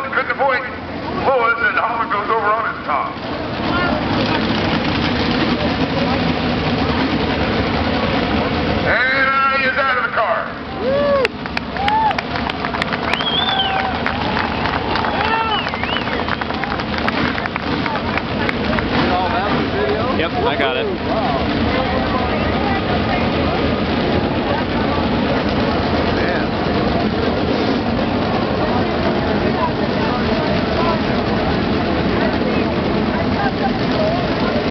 couldn't avoid Lois, and Holland goes over on his top. And he is out of the car. Yep, I got it.